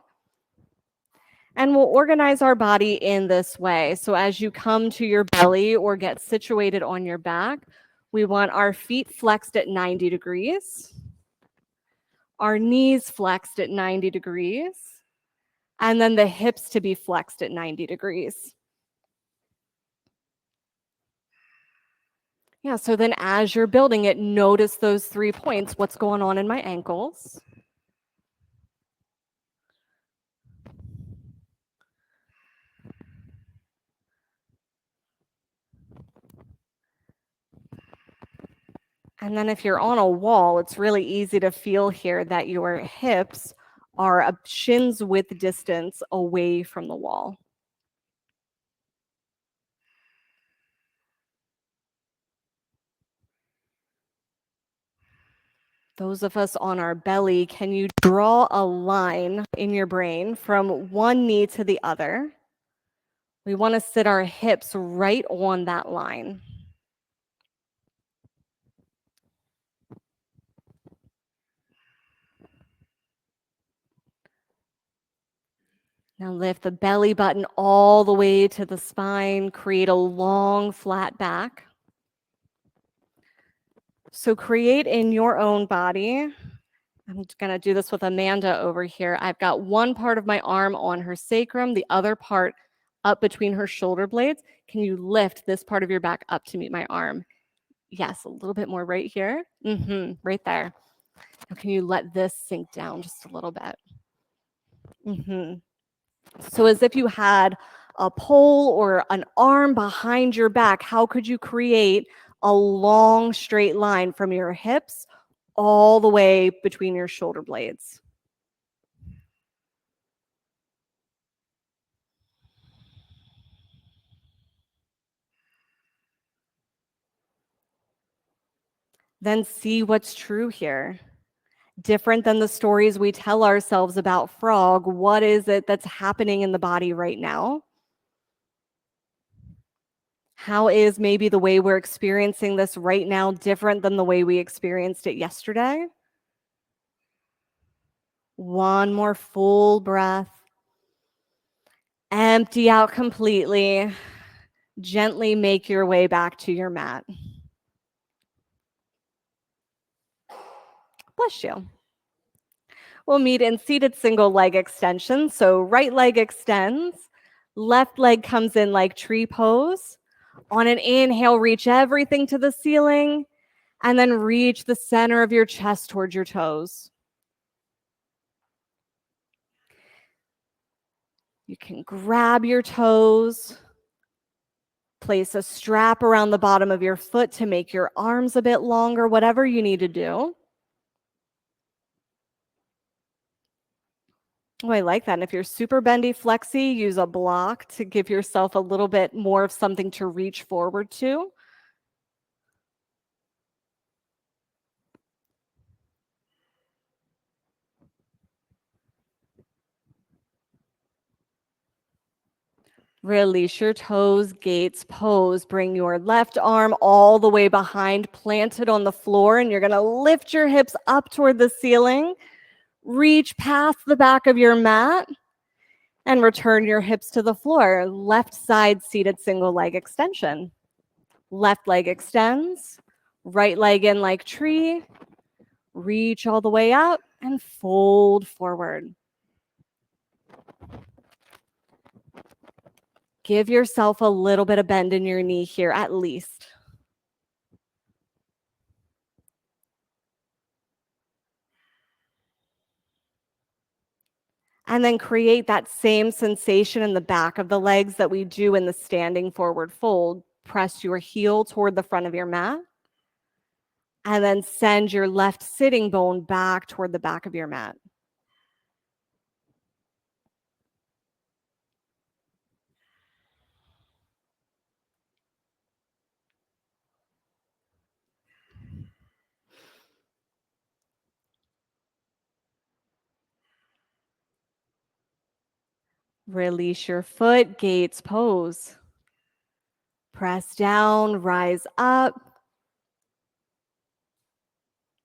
And we'll organize our body in this way. So as you come to your belly or get situated on your back, we want our feet flexed at 90 degrees, our knees flexed at 90 degrees, and then the hips to be flexed at 90 degrees. Yeah, so then as you're building it, notice those 3 points. What's going on in my ankles? And then if you're on a wall, it's really easy to feel here that your hips are a shin's width distance away from the wall. Those of us on our belly, can you draw a line in your brain from one knee to the other? We want to sit our hips right on that line. Now lift the belly button all the way to the spine, create a long flat back. So create in your own body. I'm going to do this with Amanda over here. I've got one part of my arm on her sacrum, the other part up between her shoulder blades. Can you lift this part of your back up to meet my arm? Yes, a little bit more right here. Right there. Now can you let this sink down just a little bit? So as if you had a pole or an arm behind your back, how could you create a long straight line from your hips all the way between your shoulder blades? Then see what's true here. Different than the stories we tell ourselves about frog, what is it that's happening in the body right now? How is maybe the way we're experiencing this right now different than the way we experienced it yesterday? One more full breath. Empty out completely. Gently make your way back to your mat. Bless you. We'll meet in seated single leg extension. So right leg extends, Left leg comes in like tree pose. On an inhale, reach everything to the ceiling, and then reach the center of your chest towards your toes. You can grab your toes, place a strap around the bottom of your foot to make your arms a bit longer, whatever you need to do. Oh, I like that. And if you're super bendy flexy, use a block to give yourself a little bit more of something to reach forward to. Release your toes, gates pose. Bring your left arm all the way behind, planted on the floor, and you're going to lift your hips up toward the ceiling. Reach past the back of your mat and return your hips to the floor. Left side seated single leg extension. Left leg extends, right leg in like tree. Reach all the way up and fold forward. Give yourself a little bit of bend in your knee here, at least. And then create that same sensation in the back of the legs that we do in the standing forward fold. Press your heel toward the front of your mat. And then send your left sitting bone back toward the back of your mat. Release your foot, gates pose. Press down, rise up.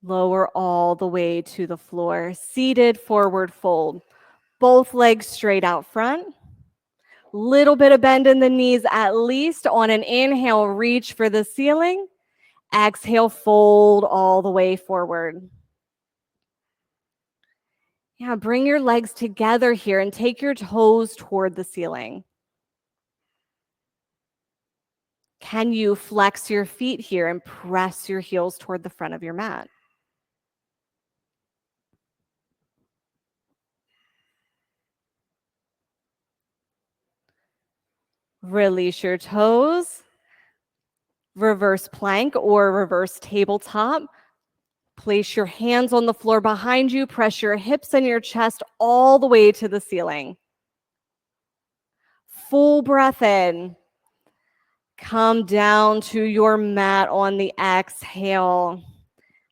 Lower all the way to the floor. Seated forward fold. Both legs straight out front. Little bit of bend in the knees at least. On an inhale, reach for the ceiling. Exhale, fold all the way forward. Yeah, bring your legs together here and take your toes toward the ceiling. Can you flex your feet here and press your heels toward the front of your mat? Release your toes. Reverse plank or reverse tabletop. Place your hands on the floor behind you. Press your hips and your chest all the way to the ceiling. Full breath in. Come down to your mat on the exhale.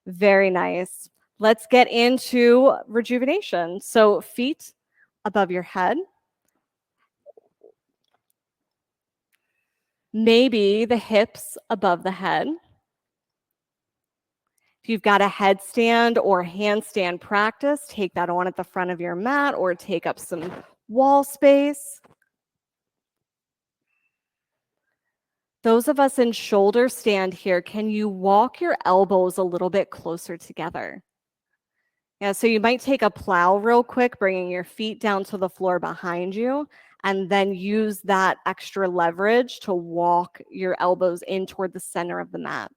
Very nice. Let's get into rejuvenation. So feet above your head. Maybe the hips above the head. If you've got a headstand or handstand practice, take that on at the front of your mat or take up some wall space. Those of us in shoulder stand here, can you walk your elbows a little bit closer together? Yeah, so you might take a plow real quick, bringing your feet down to the floor behind you, and then use that extra leverage to walk your elbows in toward the center of the mat.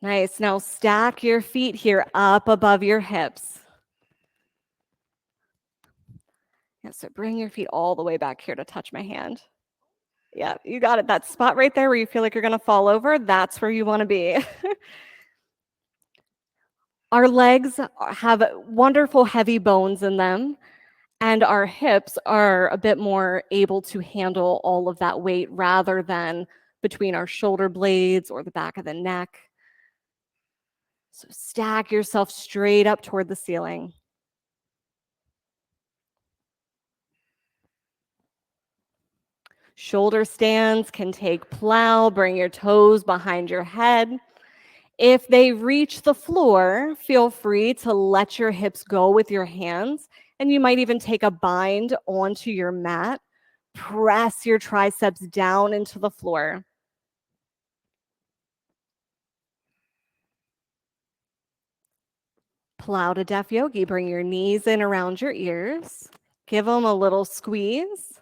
Nice. Now stack your feet here up above your hips. Yeah, so bring your feet all the way back here to touch my hand. Yeah, you got it. That spot right there where you feel like you're going to fall over, that's where you want to be. Our legs have wonderful heavy bones in them, and our hips are a bit more able to handle all of that weight rather than between our shoulder blades or the back of the neck. So stack yourself straight up toward the ceiling. Shoulder stands can take plow, bring your toes behind your head. If they reach the floor, feel free to let your hips go with your hands, and you might even take a bind onto your mat. Press your triceps down into the floor. Plow to deaf yogi, bring your knees in around your ears. Give them a little squeeze.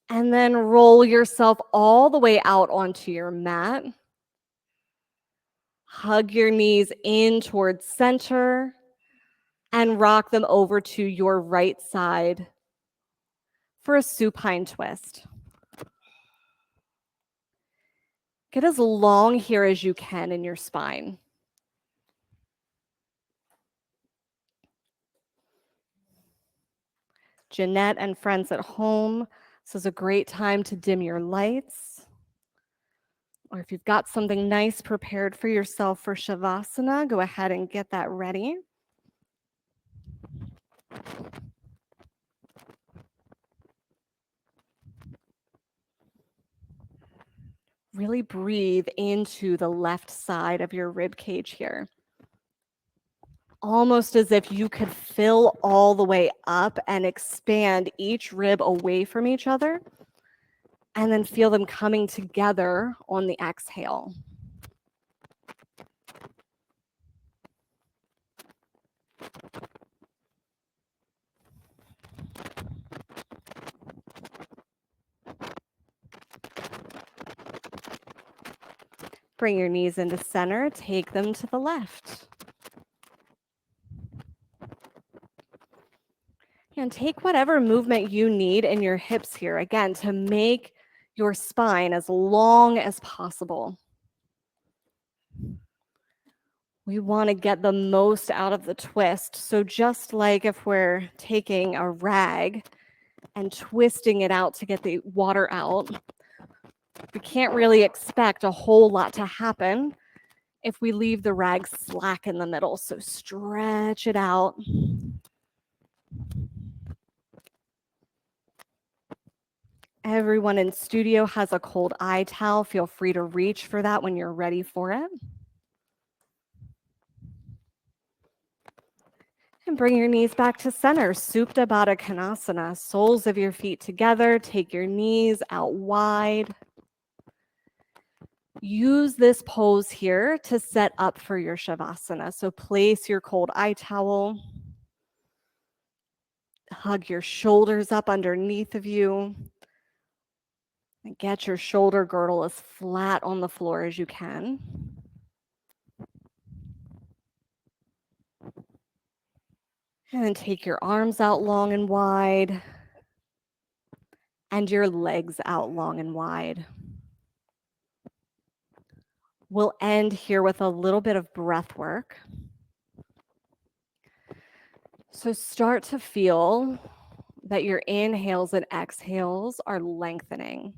And then roll yourself all the way out onto your mat. Hug your knees in towards center and rock them over to your right side for a supine twist. Get as long here as you can in your spine. Jeanette and friends at home, this is a great time to dim your lights. Or if you've got something nice prepared for yourself for Shavasana, go ahead and get that ready. Really breathe into the left side of your rib cage here. Almost as if you could fill all the way up and expand each rib away from each other, and then feel them coming together on the exhale. Bring your knees into center, take them to the left. And take whatever movement you need in your hips here, again, to make your spine as long as possible. We want to get the most out of the twist. So just like if we're taking a rag and twisting it out to get the water out, we can't really expect a whole lot to happen if we leave the rag slack in the middle. So stretch it out. Everyone in studio has a cold eye towel. Feel free to reach for that when you're ready for it. And bring your knees back to center. Supta Baddha Konasana. Soles of your feet together. Take your knees out wide. Use this pose here to set up for your Shavasana. So place your cold eye towel. Hug your shoulders up underneath of you. And get your shoulder girdle as flat on the floor as you can. And then take your arms out long and wide. And your legs out long and wide. We'll end here with a little bit of breath work. So start to feel that your inhales and exhales are lengthening.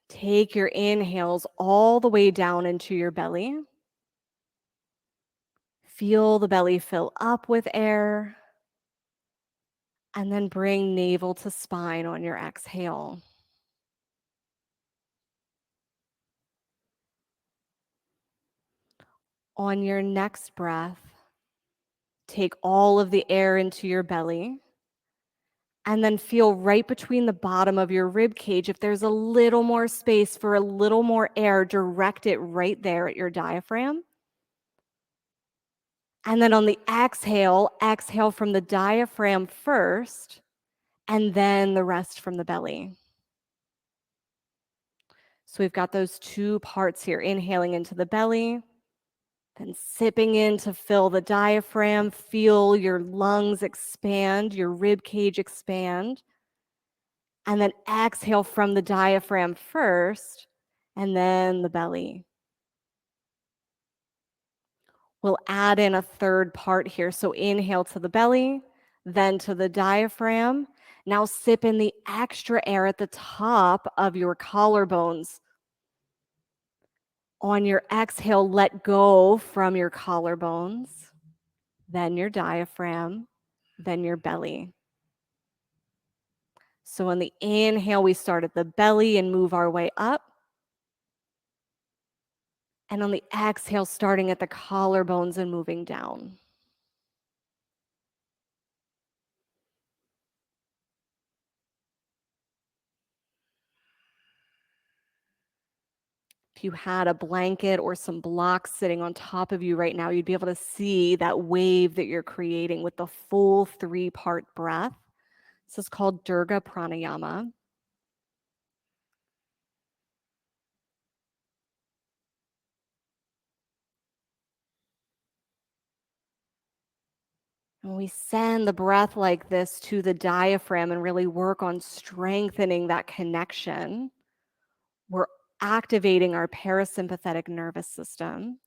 Take your inhales all the way down into your belly. Feel the belly fill up with air. And then bring navel to spine on your exhale. On your next breath, take all of the air into your belly. And then feel right between the bottom of your rib cage. If there's a little more space for a little more air, direct it right there at your diaphragm. And then on the exhale, exhale from the diaphragm first, and then the rest from the belly. So we've got those two parts here, inhaling into the belly, then sipping in to fill the diaphragm. Feel your lungs expand, your rib cage expand. And then exhale from the diaphragm first, and then the belly. We'll add in a third part here. So inhale to the belly, then to the diaphragm. Now sip in the extra air at the top of your collarbones. On your exhale, let go from your collarbones, then your diaphragm, then your belly. So on the inhale, we start at the belly and move our way up. And on the exhale, starting at the collarbones and moving down. if you had a blanket or some blocks sitting on top of you right now, you'd be able to see that wave that you're creating with the full 3-part breath. This is called Durga Pranayama. And we send the breath like this to the diaphragm and really work on strengthening that connection. We're activating our parasympathetic nervous system,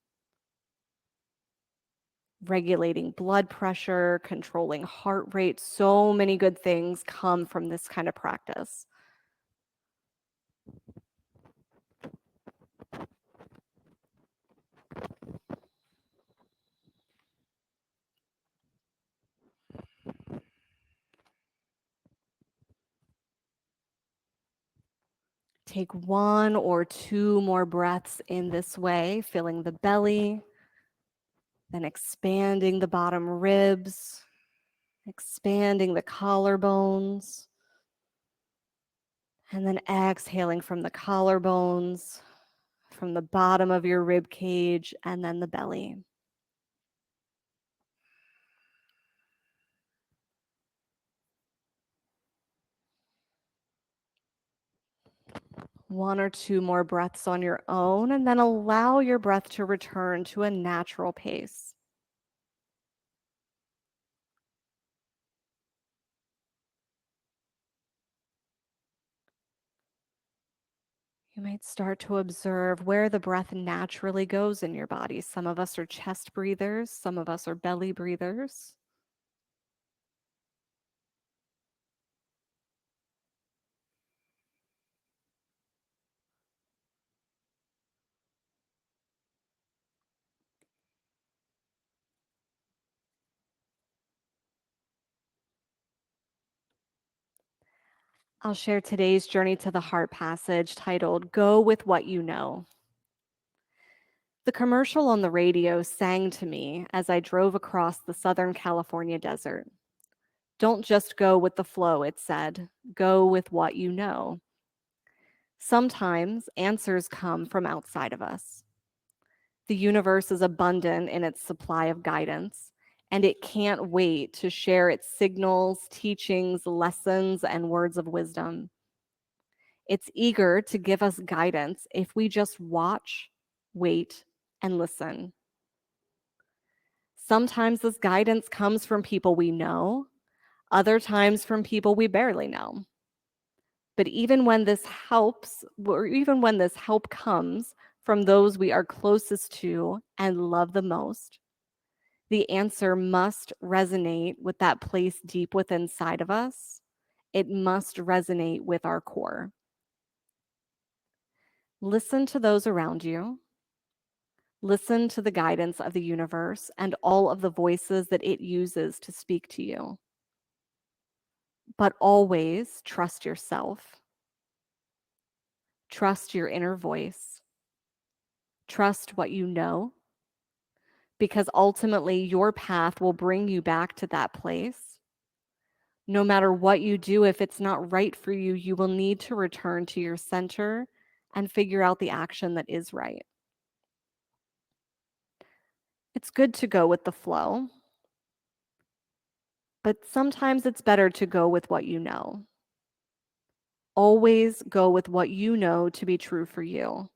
regulating blood pressure, controlling heart rate. So many good things come from this kind of practice. Take 1 or 2 more breaths in this way, filling the belly, then expanding the bottom ribs, expanding the collarbones, and then exhaling from the collarbones, from the bottom of your rib cage, and then the belly. One or two more breaths on your own, and then allow your breath to return to a natural pace. You might start to observe where the breath naturally goes in your body. Some of us are chest breathers, some of us are belly breathers. I'll share today's journey to the heart passage titled Go with What You Know. The commercial on the radio sang to me as I drove across the Southern California desert. Don't just go with the flow, it said. Go with what you know. Sometimes answers come from outside of us. The universe is abundant in its supply of guidance, and it can't wait to share its signals, teachings, lessons, and words of wisdom. It's eager to give us guidance if we just watch, wait, and listen. Sometimes this guidance comes from people we know, other times from people we barely know. But even when this helps, or even when this help comes from those we are closest to and love the most, the answer must resonate with that place deep within inside of us. It must resonate with our core. Listen to those around you. Listen to the guidance of the universe and all of the voices that it uses to speak to you. But always trust yourself. Trust your inner voice. Trust what you know, because ultimately your path will bring you back to that place. No matter what you do, if it's not right for you, you will need to return to your center and figure out the action that is right. It's good to go with the flow, but sometimes it's better to go with what you know. Always go with what you know to be true for you.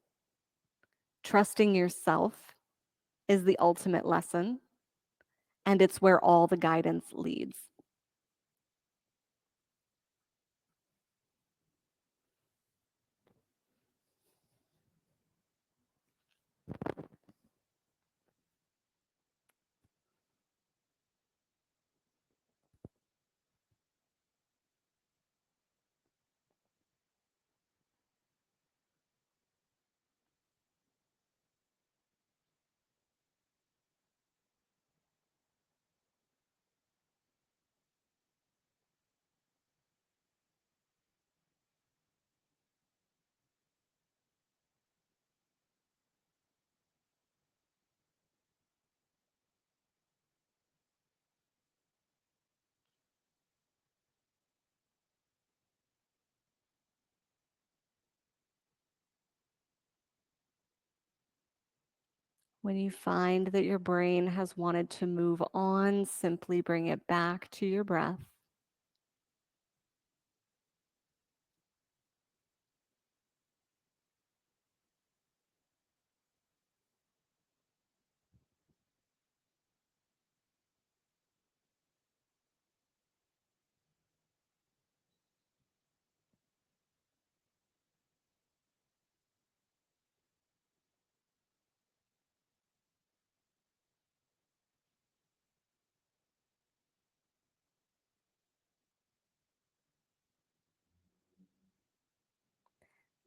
Trusting yourself is the ultimate lesson, and it's where all the guidance leads. When you find that your brain has wanted to move on, simply bring it back to your breath.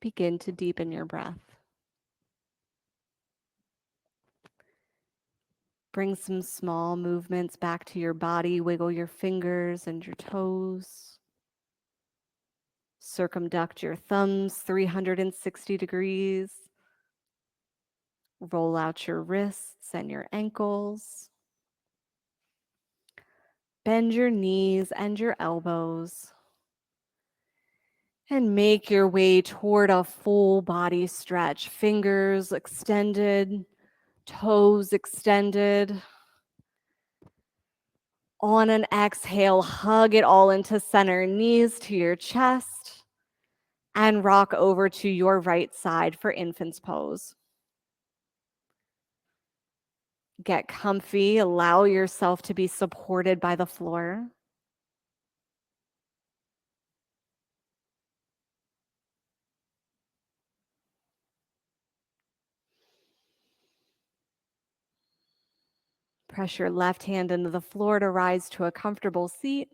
Begin to deepen your breath. Bring some small movements back to your body. Wiggle your fingers and your toes. Circumduct your thumbs 360 degrees. Roll out your wrists and your ankles. Bend your knees and your elbows. And make your way toward a full body stretch. Fingers extended, toes extended. On an exhale, hug it all into center, knees to your chest, and rock over to your right side for infant's pose. Get comfy, allow yourself to be supported by the floor. Press your left hand into the floor to rise to a comfortable seat.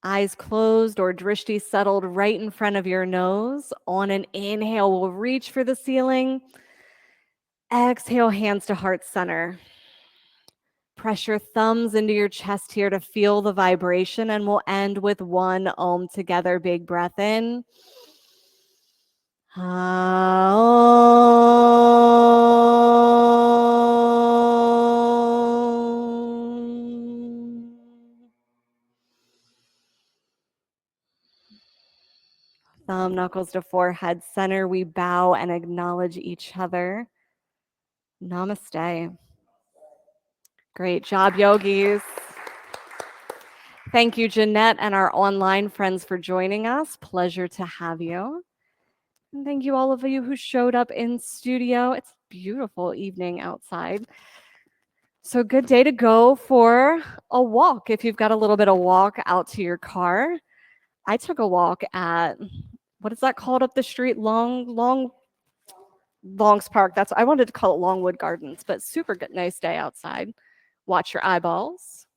Eyes closed or drishti settled right in front of your nose. On an inhale, we'll reach for the ceiling. Exhale, hands to heart center. Press your thumbs into your chest here to feel the vibration, and we'll end with one Om together. Big breath in. Thumb knuckles to forehead center. We bow and acknowledge each other. Namaste. Great job, yogis. Thank you, Jeanette, and our online friends for joining us. Pleasure to have you. And thank you, all of you who showed up in studio. It's a beautiful evening outside. So, good day to go for a walk. If you've got a little bit of walk out to your car, I took a walk at, what is that called up the street? Longs Park. I wanted to call it Longwood Gardens, but super good, nice day outside. Watch your eyeballs.